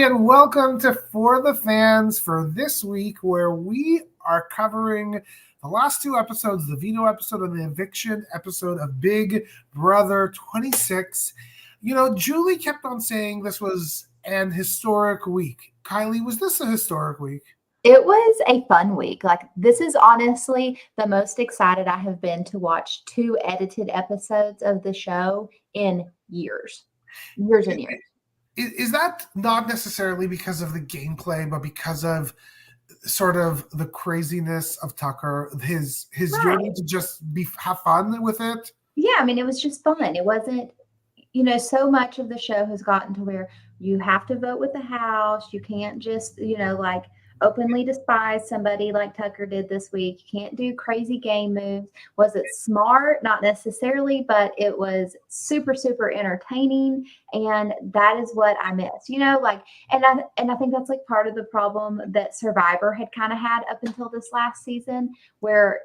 everybody, and welcome to For the Fans for this week, where we are covering the last two episodes, the veto episode and the eviction episode of Big Brother 26. You know, Julie kept on saying this was an historic week. Kiley, was this a historic week? It was a fun week. Like, this is honestly the most excited I have been to watch two edited episodes of the show in years and years. Is that not necessarily because of the gameplay, but because of sort of the craziness of Tucker, his journey to just have fun with it? Yeah, I mean, it was just fun. It wasn't, so much of the show has gotten to where you have to vote with the house. You can't just, like openly despise somebody like Tucker did this week. You can't do crazy game moves. Was it smart? Not necessarily, but it was super, super entertaining. And that is what I miss, and I think that's like part of the problem that Survivor had kind of had up until this last season, where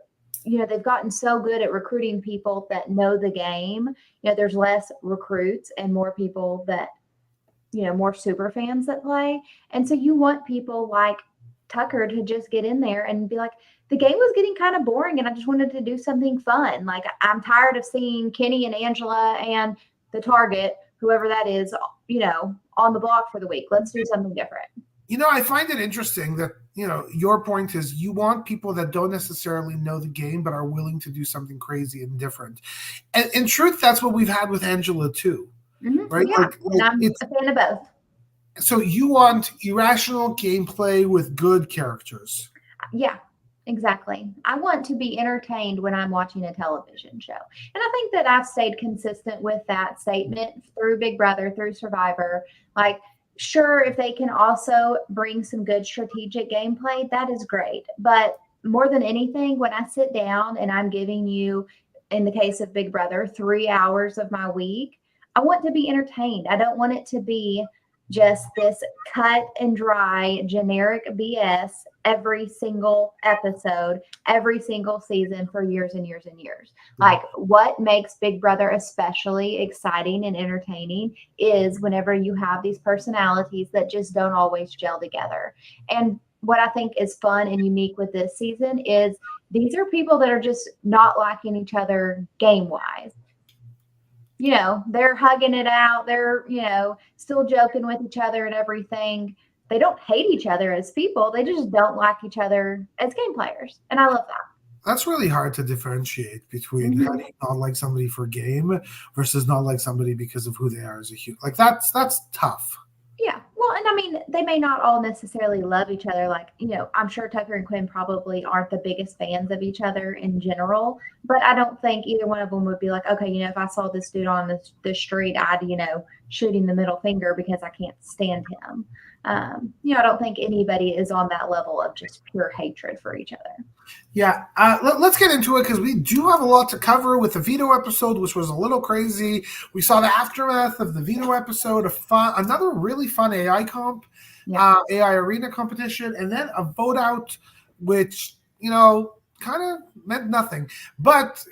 they've gotten so good at recruiting people that know the game. There's less recruits and more people that, more super fans that play. And so you want people like Tucker to just get in there and be like, the game was getting kind of boring and I just wanted to do something fun. Like, I'm tired of seeing Kenny and Angela and the target, whoever that is, on the block for the week. Let's do something different. I find it interesting that, your point is you want people that don't necessarily know the game, but are willing to do something crazy and different. And in truth, that's what we've had with Angela too, right? Yeah, and I'm a fan of both. So you want irrational gameplay with good characters. Yeah, exactly. I want to be entertained when I'm watching a television show. And I think that I've stayed consistent with that statement through Big Brother, through Survivor. Like, sure, if they can also bring some good strategic gameplay, that is great. But more than anything, when I sit down and I'm giving you, in the case of Big Brother, 3 hours of my week, I want to be entertained. I don't want it to be just this cut and dry generic BS every single episode, every single season for years and years and years. Like, what makes Big Brother especially exciting and entertaining is whenever you have these personalities that just don't always gel together. And what I think is fun and unique with this season is these are people that are just not liking each other game-wise. They're hugging it out. They're, still joking with each other and everything. They don't hate each other as people. They just don't like each other as game players. And I love that. That's really hard to differentiate between how do you not like somebody for game versus not like somebody because of who they are as a human. Like, that's tough. Yeah. Well, and I mean, they may not all necessarily love each other. Like, I'm sure Tucker and Quinn probably aren't the biggest fans of each other in general, but I don't think either one of them would be like, okay, if I saw this dude on the street, I'd, shoot him the middle finger because I can't stand him. I don't think anybody is on that level of just pure hatred for each other. Yeah, let's get into it because we do have a lot to cover with the veto episode, which was a little crazy. We saw the aftermath of the veto episode, another really fun AI comp, AI arena competition, and then a vote out, which, kind of meant nothing. But,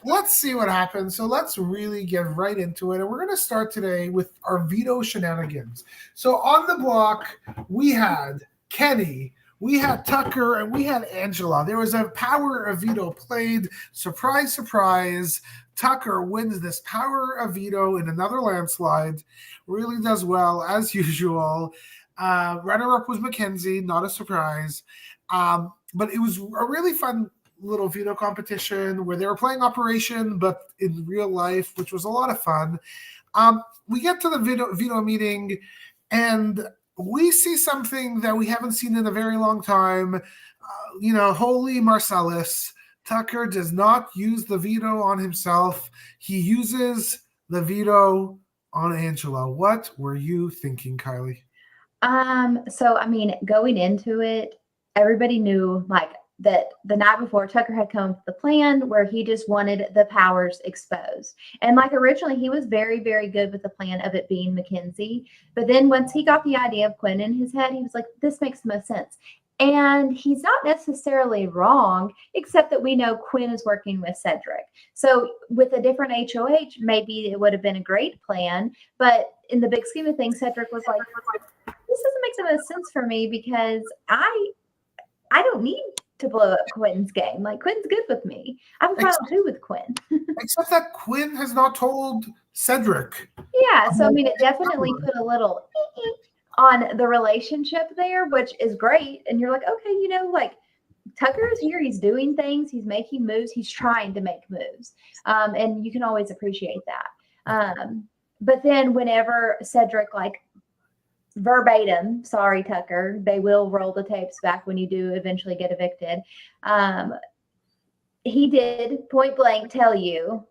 let's see what happens. So let's really get right into it. And we're going to start today with our veto shenanigans. So on the block, we had Kenny, we had Tucker, and we had Angela. There was a power of veto played. Surprise, surprise. Tucker wins this power of veto in another landslide. Really does well, as usual. Runner-up was Mackenzie, not a surprise. But it was a really fun little veto competition where they were playing Operation, but in real life, which was a lot of fun. We get to the veto meeting, and we see something that we haven't seen in a very long time. Holy Marcellus. Tucker does not use the veto on himself. He uses the veto on Angela. What were you thinking, Kiley? So, I mean, going into it, everybody knew that the night before Tucker had come up with the plan where he just wanted the powers exposed. And originally he was very, very good with the plan of it being Mackenzie. But then once he got the idea of Quinn in his head, he was like, this makes the most sense. And he's not necessarily wrong, except that we know Quinn is working with Cedric. So with a different HOH, maybe it would have been a great plan. But in the big scheme of things, Cedric was like, this doesn't make the most sense for me because I don't need to blow up Quinn's game. Like, Quinn's good with me. I'm fine too with Quinn. Except that Quinn has not told Cedric. Yeah, so I mean, it definitely put a little on the relationship there, which is great. And you're like, okay, like Tucker is here. He's doing things. He's making moves. He's trying to make moves. And you can always appreciate that. But then whenever Cedric, like, verbatim, sorry, Tucker, they will roll the tapes back when you do eventually get evicted. He did point blank tell you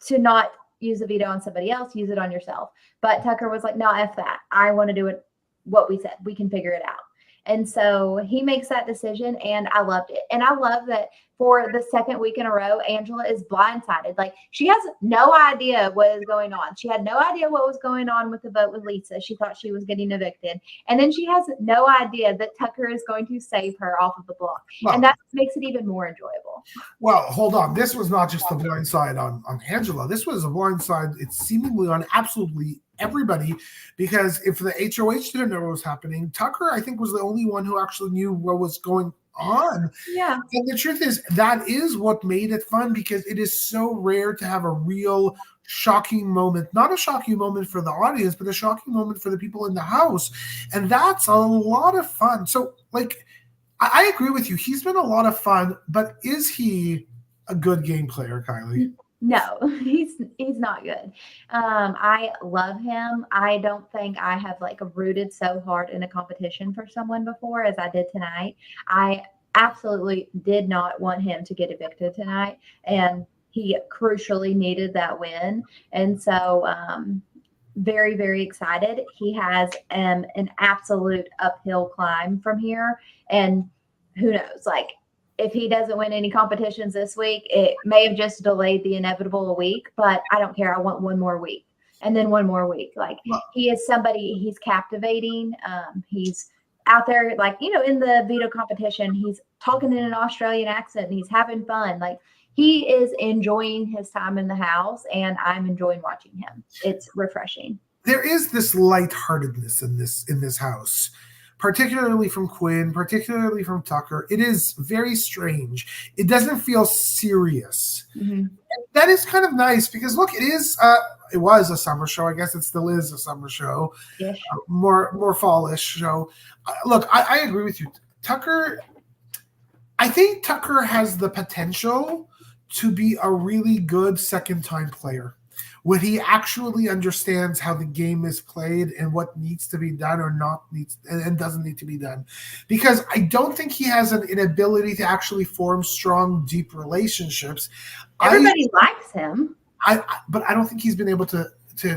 to not use the veto on somebody else, use it on yourself. But Tucker was like, no, F that. I want to do it what we said. We can figure it out. And so he makes that decision, and I loved it. And I love that for the second week in a row, Angela is blindsided. Like, she has no idea what is going on. She had no idea what was going on with the vote with Lisa. She thought she was getting evicted. And then she has no idea that Tucker is going to save her off of the block. Well, and that makes it even more enjoyable. Well, hold on. This was not just the blind side on Angela. This was a blind side, it's seemingly on absolutely everybody, because if the HOH didn't know what was happening, Tucker, I think, was the only one who actually knew what was going on. Yeah. And the truth is, that is what made it fun, because it is so rare to have a real shocking moment, not a shocking moment for the audience, but a shocking moment for the people in the house. And that's a lot of fun. So, like, I agree with you. He's been a lot of fun, but is he a good game player, Kiley? No, he's not good. I love him. I don't think I have like rooted so hard in a competition for someone before as I did tonight. I absolutely did not want him to get evicted tonight, and he crucially needed that win. And so very, very excited. He has an absolute uphill climb from here, and who knows, like, if he doesn't win any competitions this week, it may have just delayed the inevitable a week, but I don't care. I want one more week and then one more week. Like, he is somebody, he's captivating. He's out there, like, in the veto competition, he's talking in an Australian accent and he's having fun. Like, he is enjoying his time in the house, and I'm enjoying watching him. It's refreshing. There is this lightheartedness in this house, particularly from Quinn, particularly from Tucker. It is very strange. It doesn't feel serious. Mm-hmm. That is kind of nice, because look, it was a summer show. I guess it still is a summer show. Yeah. More fallish show. Look, I agree with you. Tucker, I think Tucker has the potential to be a really good second-time player, when he actually understands how the game is played and what needs to be done or not needs and doesn't need to be done. Because I don't think he has an inability to actually form strong, deep relationships. Everybody likes him. But I don't think he's been able to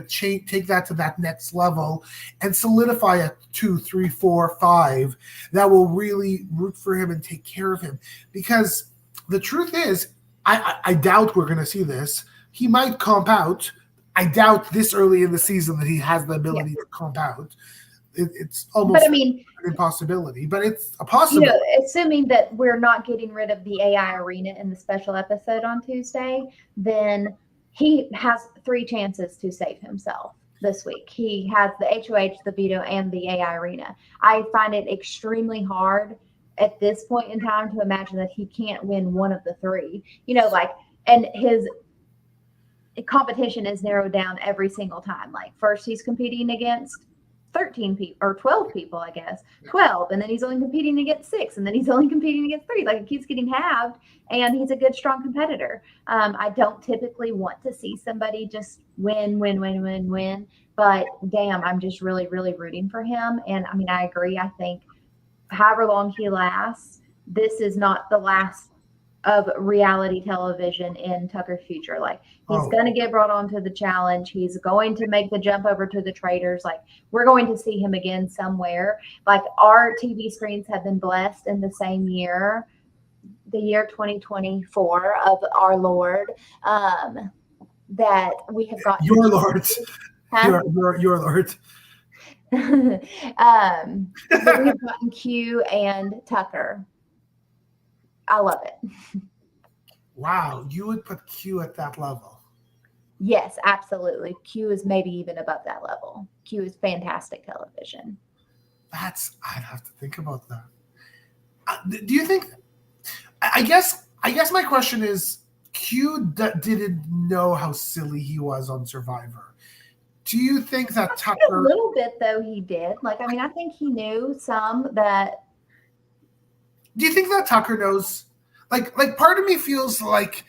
take that to that next level and solidify a 2, 3, 4, 5 that will really root for him and take care of him. Because the truth is, I doubt we're going to see this. He might comp out. I doubt this early in the season that he has the ability to comp out. It's almost an impossibility, but it's a possibility. Assuming that we're not getting rid of the AI arena in the special episode on Tuesday, then he has 3 chances to save himself this week. He has the HOH, the veto, and the AI arena. I find it extremely hard at this point in time to imagine that he can't win one of the 3. And his competition is narrowed down every single time. Like, first he's competing against 13 people or 12 people, I guess 12, and then he's only competing against 6, and then he's only competing against 3. Like, it keeps getting halved, and he's a good, strong competitor. I don't typically want to see somebody just win, but damn, I'm just really, really rooting for him. And I mean, I agree. I think however long he lasts, this is not the last of reality television in Tucker's future. Like, he's going to get brought onto the challenge. He's going to make the jump over to the traders. Like, we're going to see him again somewhere. Like, our TV screens have been blessed in the same year, the year 2024 of our Lord, that we have got your Lord. Huh? Your Lord. That we have gotten Q and Tucker. I love it. Wow, you would put Q at that level? Yes, absolutely. Q is maybe even above that level. Q is fantastic television. I'd have to think about that. Do you think? I guess my question is, Q didn't know how silly he was on Survivor. Do you think that Tucker? A little bit, though, he did. Like, I mean, I think he knew some that. Do you think that Tucker knows? Like part of me feels like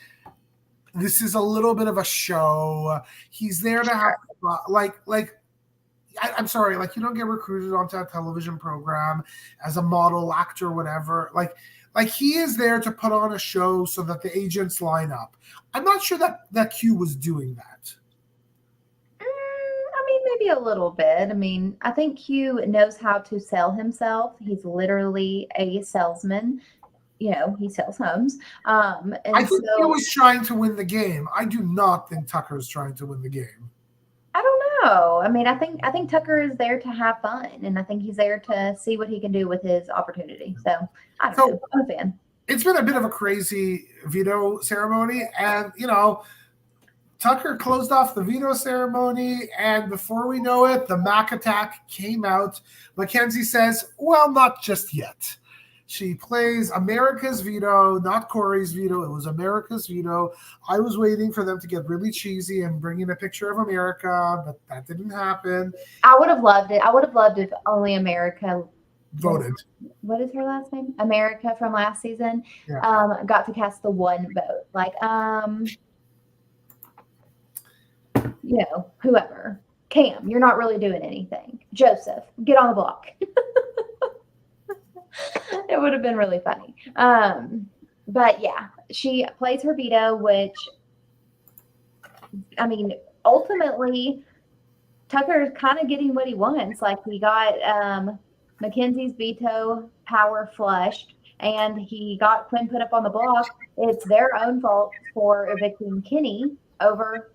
this is a little bit of a show. He's there to have I'm sorry, like, you don't get recruited onto a television program as a model, actor, whatever. Like he is there to put on a show so that the agents line up. I'm not sure that Q was doing that. I mean, maybe a little bit. I mean, I think Q knows how to sell himself. He's literally a salesman. You know, he sells homes. And I think Q was trying to win the game. I do not think Tucker's trying to win the game. I don't know. I mean, I think Tucker is there to have fun, and I think he's there to see what he can do with his opportunity. So I don't know. I'm a fan. It's been a bit of a crazy veto ceremony, and Tucker closed off the veto ceremony, and before we know it, the Mac attack came out. Mackenzie says, "Well, not just yet." She plays America's veto, not Corey's veto. It was America's veto. I was waiting for them to get really cheesy and bring in a picture of America, but that didn't happen. I would have loved it. I would have loved if only America voted. What is her last name? America from last season. Yeah. Got to cast the one vote. Like, whoever. Cam, you're not really doing anything. Joseph, get on the block. It would have been really funny. But yeah, she plays her veto, which, I mean, ultimately, Tucker is kind of getting what he wants. Like, we got Mackenzie's veto power flushed, and he got Quinn put up on the block. It's their own fault for evicting Kenny over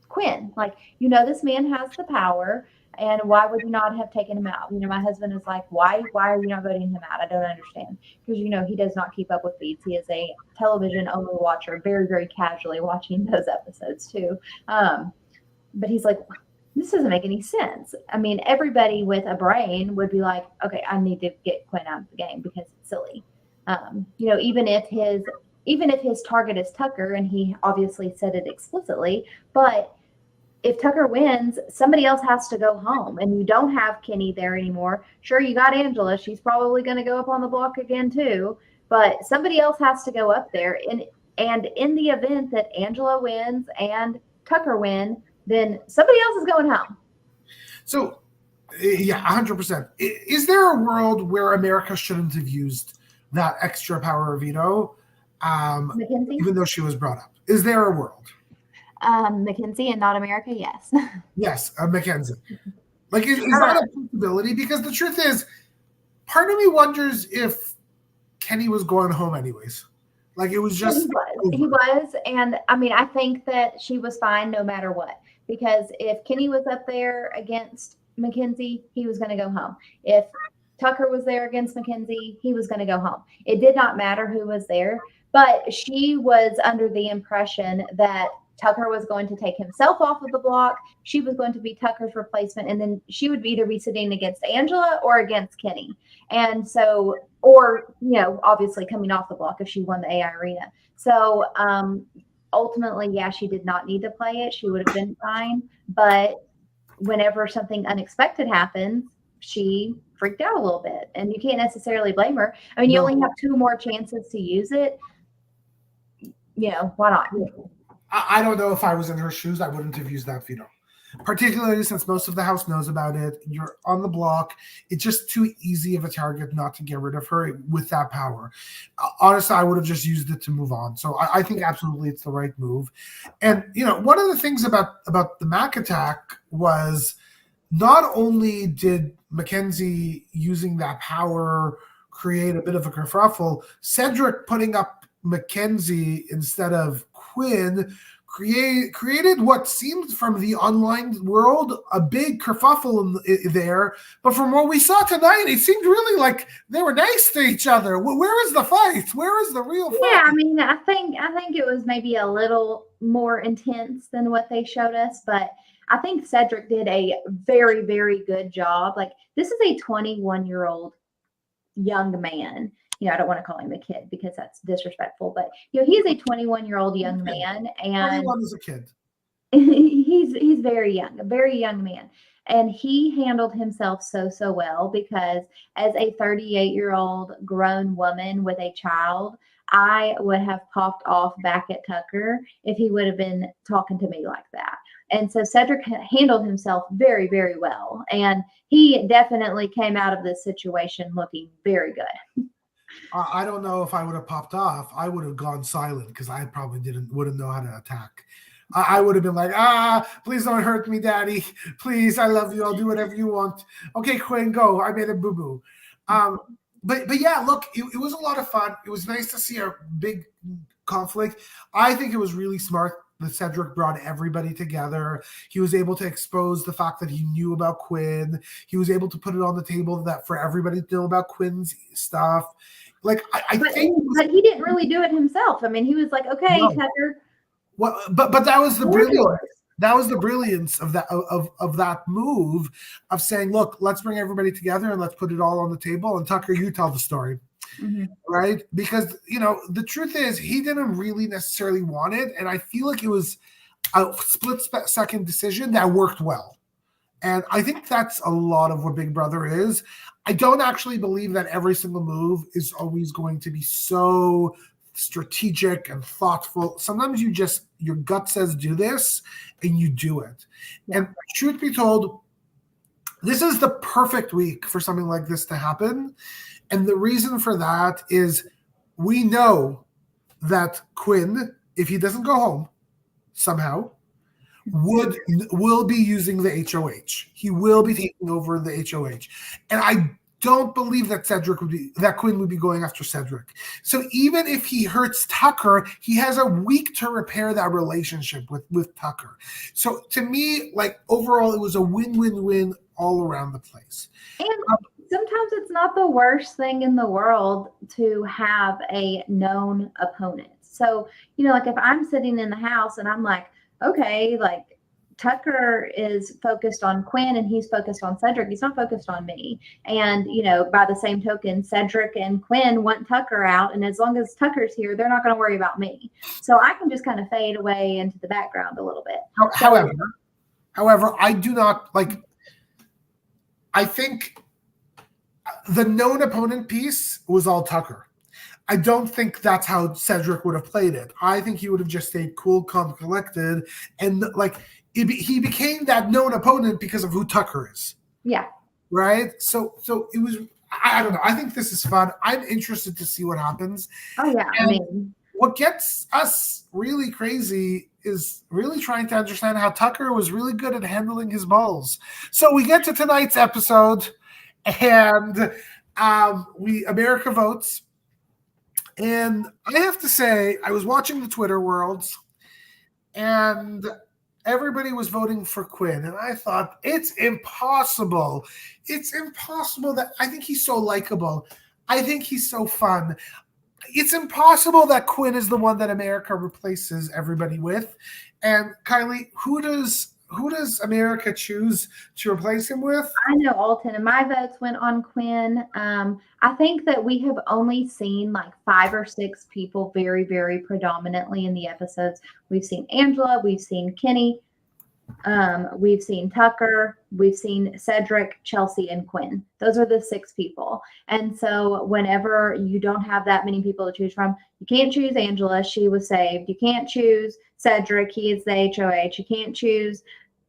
Quinn. Like, this man has the power. And why would you not have taken him out? My husband is like, why are you not voting him out? I don't understand. Because, he does not keep up with beats. He is a television-only watcher, very, very casually watching those episodes, too. But he's like, this doesn't make any sense. I mean, everybody with a brain would be like, okay, I need to get Quinn out of the game because it's silly. Even if his target is Tucker, and he obviously said it explicitly, but if Tucker wins, somebody else has to go home, and you don't have Kenny there anymore. Sure, you got Angela. She's probably going to go up on the block again too, but somebody else has to go up there. And in the event that Angela wins and Tucker win, then somebody else is going home. So, yeah, 100%. Is there a world where America shouldn't have used that extra power of veto, even though she was brought up? Is there a world? Mackenzie and not America, yes. Yes, Mackenzie. Like, is that a possibility? Because the truth is, part of me wonders if Kenny was going home anyways. Like, it was just... He was, and I mean, I think that she was fine no matter what. Because if Kenny was up there against Mackenzie, he was going to go home. If Tucker was there against Mackenzie, he was going to go home. It did not matter who was there, but she was under the impression that Tucker was going to take himself off of the block. She was going to be Tucker's replacement. And then she would either be sitting against Angela or against Kenny. And so, or, obviously coming off the block if she won the AI arena. So ultimately, yeah, she did not need to play it. She would have been fine. But whenever something unexpected happens, she freaked out a little bit. And you can't necessarily blame her. I mean, you only have 2 more chances to use it. Why not? I don't know if I was in her shoes, I wouldn't have used that veto. Particularly since most of the house knows about it. You're on the block. It's just too easy of a target not to get rid of her with that power. Honestly, I would have just used it to move on. So I think absolutely it's the right move. And, one of the things about the Mac attack was not only did Mackenzie using that power create a bit of a kerfuffle, Cedric putting up Mackenzie instead of Quinn created what seemed from the online world a big kerfuffle there. But from what we saw tonight, it seemed really like they were nice to each other. Where is the fight? Where is the real fight? Yeah, I mean, I think it was maybe a little more intense than what they showed us, but I think Cedric did a very, very good job. Like, this is a 21-year-old young man. I don't want to call him a kid because that's disrespectful, but he is a 21-year-old young man, and 21 is a kid. he's very young, a very young man. And he handled himself so well, because as a 38-year-old grown woman with a child, I would have popped off back at Tucker if he would have been talking to me like that. And so Cedric handled himself very, very well. And he definitely came out of this situation looking very good. I don't know if I would have popped off. I would have gone silent because I probably wouldn't know how to attack. I would have been like, please don't hurt me, Daddy. Please, I love you. I'll do whatever you want. Okay, Quinn, go. I made a boo-boo. But yeah, look, it was a lot of fun. It was nice to see a big conflict. I think it was really smart that Cedric brought everybody together. He was able to expose the fact that he knew about Quinn. He was able to put it on the table that for everybody to know about Quinn's stuff. Like, but he didn't really do it himself. I mean, he was like, okay, no. Tucker. Well, but that was the brilliance. That was the brilliance of that move of saying, look, let's bring everybody together and let's put it all on the table. And Tucker, you tell the story. Mm-hmm. Right? Because, the truth is he didn't really necessarily want it. And I feel like it was a split-second decision that worked well. And I think that's a lot of what Big Brother is. I don't actually believe that every single move is always going to be so strategic and thoughtful. Sometimes your gut says do this and you do it. Yeah. And truth be told, this is the perfect week for something like this to happen. And the reason for that is we know that Quinn, if he doesn't go home somehow, will be using the HOH. He will be taking over the HOH. And I don't believe that Quinn would be going after Cedric. So even if he hurts Tucker, he has a week to repair that relationship with Tucker. So to me, like, overall, it was a win-win-win all around the place. And sometimes it's not the worst thing in the world to have a known opponent. So, like, if I'm sitting in the house and I'm like, okay, like, Tucker is focused on Quinn and he's focused on Cedric. He's not focused on me. And, by the same token, Cedric and Quinn want Tucker out. And as long as Tucker's here, they're not going to worry about me. So I can just kind of fade away into the background a little bit. However, I do not I think the known opponent piece was all Tucker. I don't think that's how Cedric would have played it. I think he would have just stayed cool, calm, collected, and he became that known opponent because of who Tucker is. Yeah. Right? So it was, I don't know. I think this is fun. I'm interested to see what happens. Oh, yeah. And what gets us really crazy is really trying to understand how Tucker was really good at handling his balls. So we get to tonight's episode, and America votes. And I have to say, I was watching the Twitter worlds, and everybody was voting for Quinn. And I thought, it's impossible. It's impossible that I think he's so likable. I think he's so fun. It's impossible that Quinn is the one that America replaces everybody with. And Kiley, who does America choose to replace him with? I know Alton, and my votes went on Quinn. I think that we have only seen like 5 or 6 people very, very predominantly in the episodes. We've seen Angela, we've seen Kenny, we've seen Tucker, we've seen Cedric, Chelsea, and Quinn. Those are the 6 people. And so whenever you don't have that many people to choose from, you can't choose Angela. She was saved. You can't choose Cedric. He is the HOH. You can't choose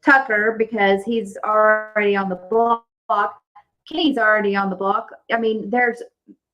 Tucker because he's already on the block. Kenny's already on the block. I mean, there's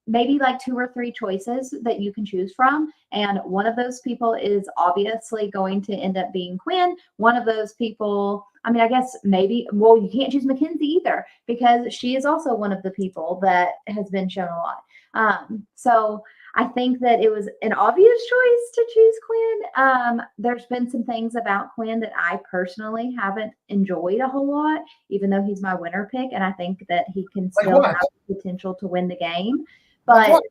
maybe like 2 or 3 choices that you can choose from. And one of those people is obviously going to end up being Quinn. One of those people, I mean, I guess maybe, well, you can't choose Mackenzie either because she is also one of the people that has been shown a lot. So I think that it was an obvious choice to choose Quinn. There's been some things about Quinn that I personally haven't enjoyed a whole lot, even though he's my winner pick. And I think that he can still have the potential to win the game. But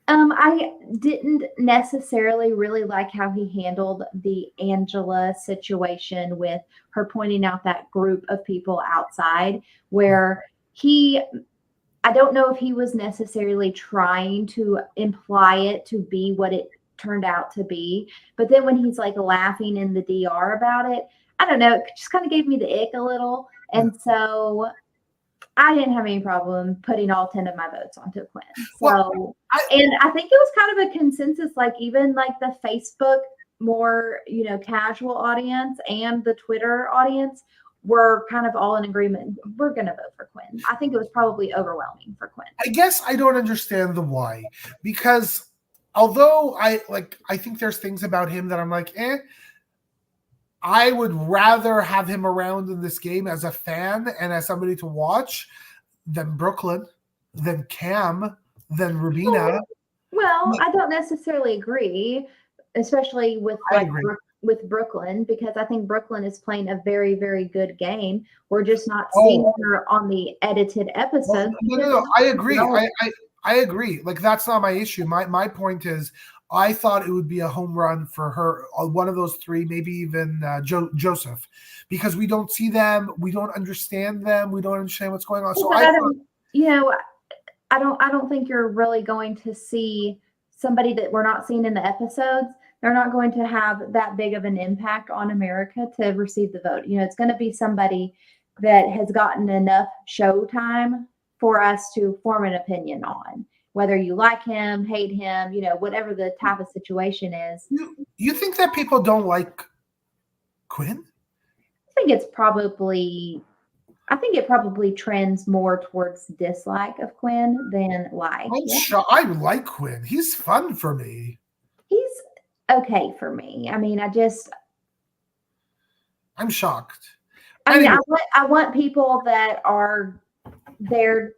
I didn't necessarily really like how he handled the Angela situation with her pointing out that group of people outside where I don't know if he was necessarily trying to imply it to be what it turned out to be. But then when he's like laughing in the DR about it, I don't know, it just kind of gave me the ick a little. And so I didn't have any problem putting all 10 of my votes onto Quinn. So, and I think it was kind of a consensus, like even like the Facebook more, casual audience and the Twitter audience were kind of all in agreement. We're going to vote for Quinn. I think it was probably overwhelming for Quinn. I guess I don't understand the why, because although I think there's things about him that I'm like, I would rather have him around in this game as a fan and as somebody to watch than Brooklyn, than Cam, than Rubina. Well, I don't necessarily agree, especially with with Brooklyn, because I think Brooklyn is playing a very, very good game. We're just not seeing her on the edited episode. No, I agree. I agree. Like, that's not my issue. My point is, I thought it would be a home run for her, one of those three, maybe even Joseph, because we don't see them, we don't understand them, we don't understand what's going on. So I don't think you're really going to see somebody that we're not seeing in the episodes. They're not going to have that big of an impact on America to receive the vote. It's going to be somebody that has gotten enough show time for us to form an opinion on. Whether you like him, hate him, whatever the type of situation is. You think that people don't like Quinn? I think it probably trends more towards dislike of Quinn than like. I like Quinn. He's fun for me. He's okay for me. I mean, I'm shocked. I want people that are there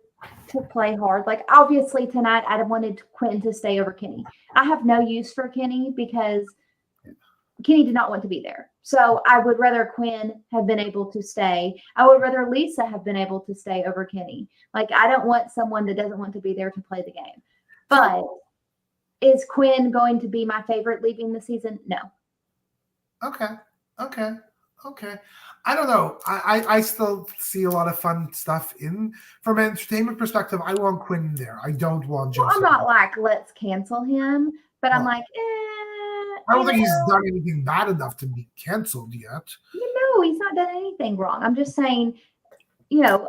to play hard. Like, obviously tonight I wanted Quinn to stay over Kenny. I have no use for Kenny because Kenny did not want to be there. So I would rather Quinn have been able to stay. I would rather Lisa have been able to stay over Kenny. Like, I don't want someone that doesn't want to be there to play the game. But is Quinn going to be my favorite leaving the season? No. Okay. I don't know. I still see a lot of fun stuff from an entertainment perspective. I want Quinn there. I don't want Joseph. I'm not like, let's cancel him, but I'm like, I don't think he's done anything bad enough to be canceled yet. He's not done anything wrong. I'm just saying, I'm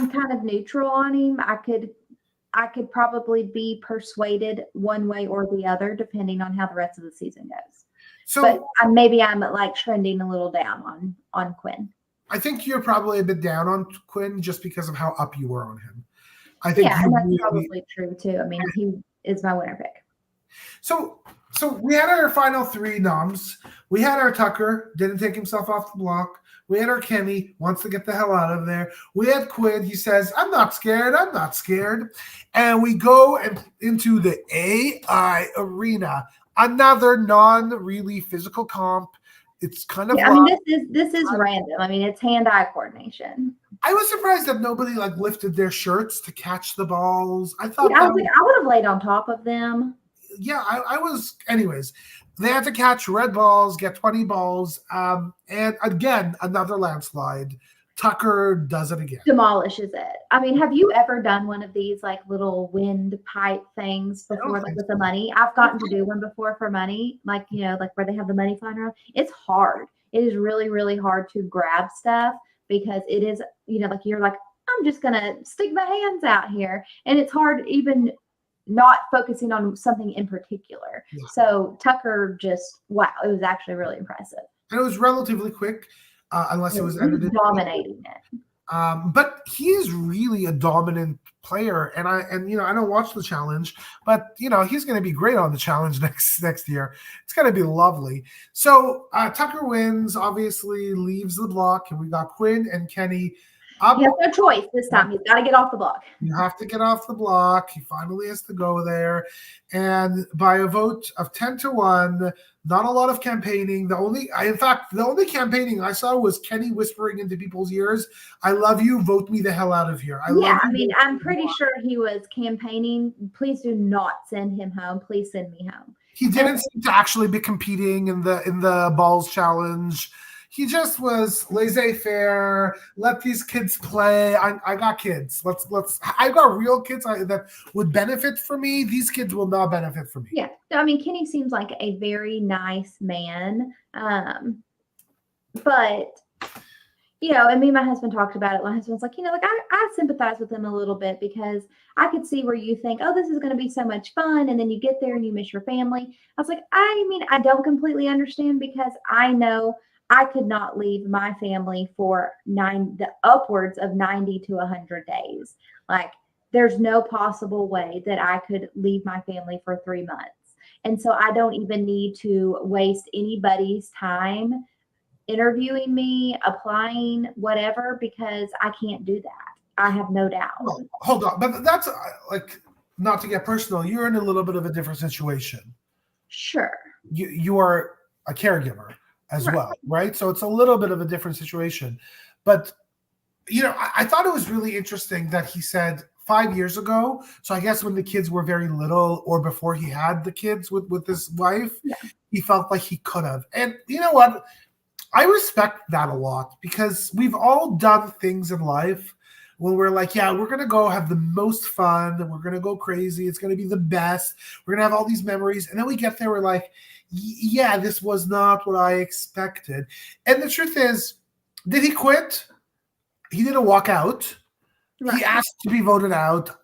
kind of neutral on him. I could probably be persuaded one way or the other, depending on how the rest of the season goes. So, but maybe I'm like trending a little down on Quinn. I think you're probably a bit down on Quinn just because of how up you were on him. I think and that's probably true too. I mean, he is my winner pick. So we had our final three noms. We had our Tucker, didn't take himself off the block. We had our Kenny, wants to get the hell out of there. We had Quinn, he says, I'm not scared. And we go into the AI arena. Another non-really physical comp. It's kind of this is random. I mean, it's hand-eye coordination. I was surprised that nobody lifted their shirts to catch the balls. I thought I would have laid on top of them. Yeah, I was. Anyways, they had to catch red balls, get 20 balls, and again another landslide. Tucker does it again. Demolishes it. I mean, have you ever done one of these little wind pipe things before, with the money? I've gotten to do one before for money, where they have the money flying around. It's hard. It is really, really hard to grab stuff because it is, you're like, I'm just gonna stick my hands out here, and it's hard even not focusing on something in particular. Yeah. So Tucker it was actually really impressive. And it was relatively quick. Unless it was edited. Dominating it. But he is really a dominant player, and I don't watch the challenge, but he's going to be great on the challenge next year. It's going to be lovely. So Tucker wins, obviously leaves the block, and we got Quinn and Kenny He has no choice this time. He's got to get off the block. You have to get off the block. He finally has to go there. And by a vote of 10-1, not a lot of campaigning. The only campaigning I saw was Kenny whispering into people's ears, "I love you. Vote me the hell out of here." I'm pretty sure he was campaigning. Please do not send him home. Please send me home. He didn't seem to actually be competing in the balls challenge. He just was laissez-faire. Let these kids play. I got kids. I got real kids that would benefit from me. These kids will not benefit from me. Yeah, I mean, Kenny seems like a very nice man, but and me and my husband talked about it. My husband's like, I sympathize with him a little bit because I could see where you think, oh, this is going to be so much fun, and then you get there and you miss your family. I was like, I don't completely understand because I know I could not leave my family for upwards of 90 to 100 days. Like, there's no possible way that I could leave my family for 3 months. And so I don't even need to waste anybody's time interviewing me, applying, whatever, because I can't do that. I have no doubt. Oh, hold on. But that's not to get personal. You're in a little bit of a different situation. Sure. You are a caregiver as well, right? So it's a little bit of a different situation. But, I thought it was really interesting that he said 5 years ago, so I guess when the kids were very little or before he had the kids with his wife, he felt like he could have. And you know what? I respect that a lot because we've all done things in life when we're like, yeah, we're going to go have the most fun. We're going to go crazy. It's going to be the best. We're going to have all these memories. And then we get there, we're like, yeah, this was not what I expected. And the truth is, did he quit? He didn't walk out. Right. He asked to be voted out.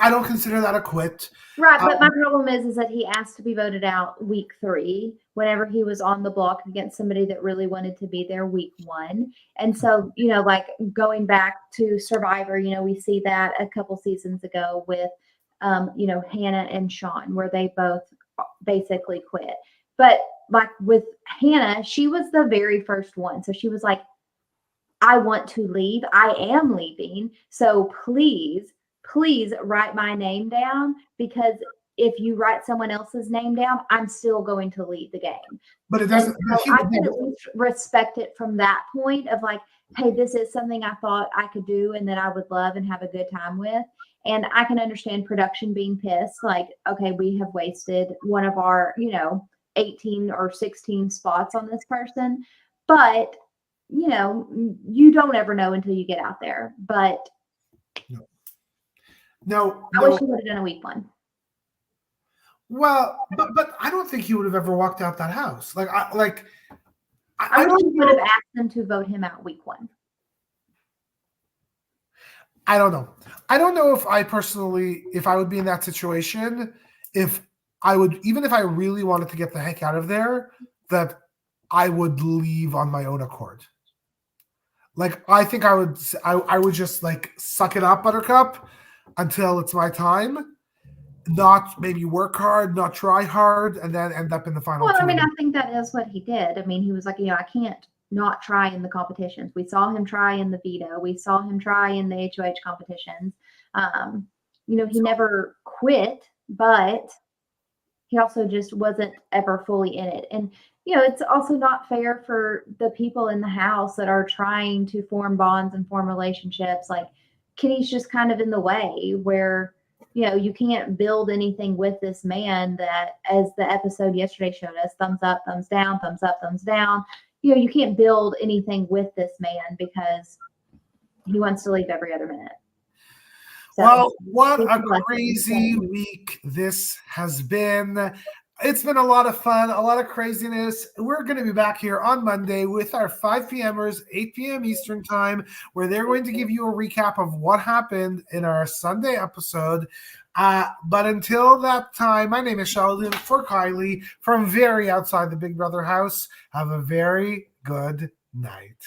I don't consider that a quit. Right, but my problem is that he asked to be voted out week 3 whenever he was on the block against somebody that really wanted to be there week 1. And so, like going back to Survivor, we see that a couple seasons ago with, Hannah and Sean, where they both basically quit. But like with Hannah, she was the very first one. So she was like, I want to leave. I am leaving. So please write my name down, because if you write someone else's name down, I'm still going to leave the game. But it doesn't. So I can at least respect it from that point of like, hey, this is something I thought I could do and that I would love and have a good time with. And I can understand production being pissed. Like, okay, we have wasted one of our, 18 or 16 spots on this person. But, you don't ever know until you get out there. But No, I wish he would have done a week 1. Well, but I don't think he would have ever walked out that house. I wish he would have asked them to vote him out week 1. I don't know. I don't know if I would be in that situation, if I would, even if I really wanted to get the heck out of there, that I would leave on my own accord. Like, I think I would just like suck it up, Buttercup, until it's my time, not maybe work hard, not try hard, and then end up in the final. Well, I mean, I think that is what he did. I mean, he was like, I can't not try in the competitions. We saw him try in the veto. We saw him try in the HOH competitions. He never quit, but he also just wasn't ever fully in it. And, it's also not fair for the people in the house that are trying to form bonds and form relationships. Like, Kenny's just kind of in the way where, you can't build anything with this man that, as the episode yesterday showed us, thumbs up, thumbs down, thumbs up, thumbs down. You can't build anything with this man because he wants to leave every other minute. So, well, what a crazy week this has been. It's been a lot of fun, a lot of craziness. We're going to be back here on Monday with our 5 p.m.ers, 8 p.m. Eastern time, where they're going to give you a recap of what happened in our Sunday episode. But until that time, my name is Sheldon for Kiley from very outside the Big Brother house. Have a very good night.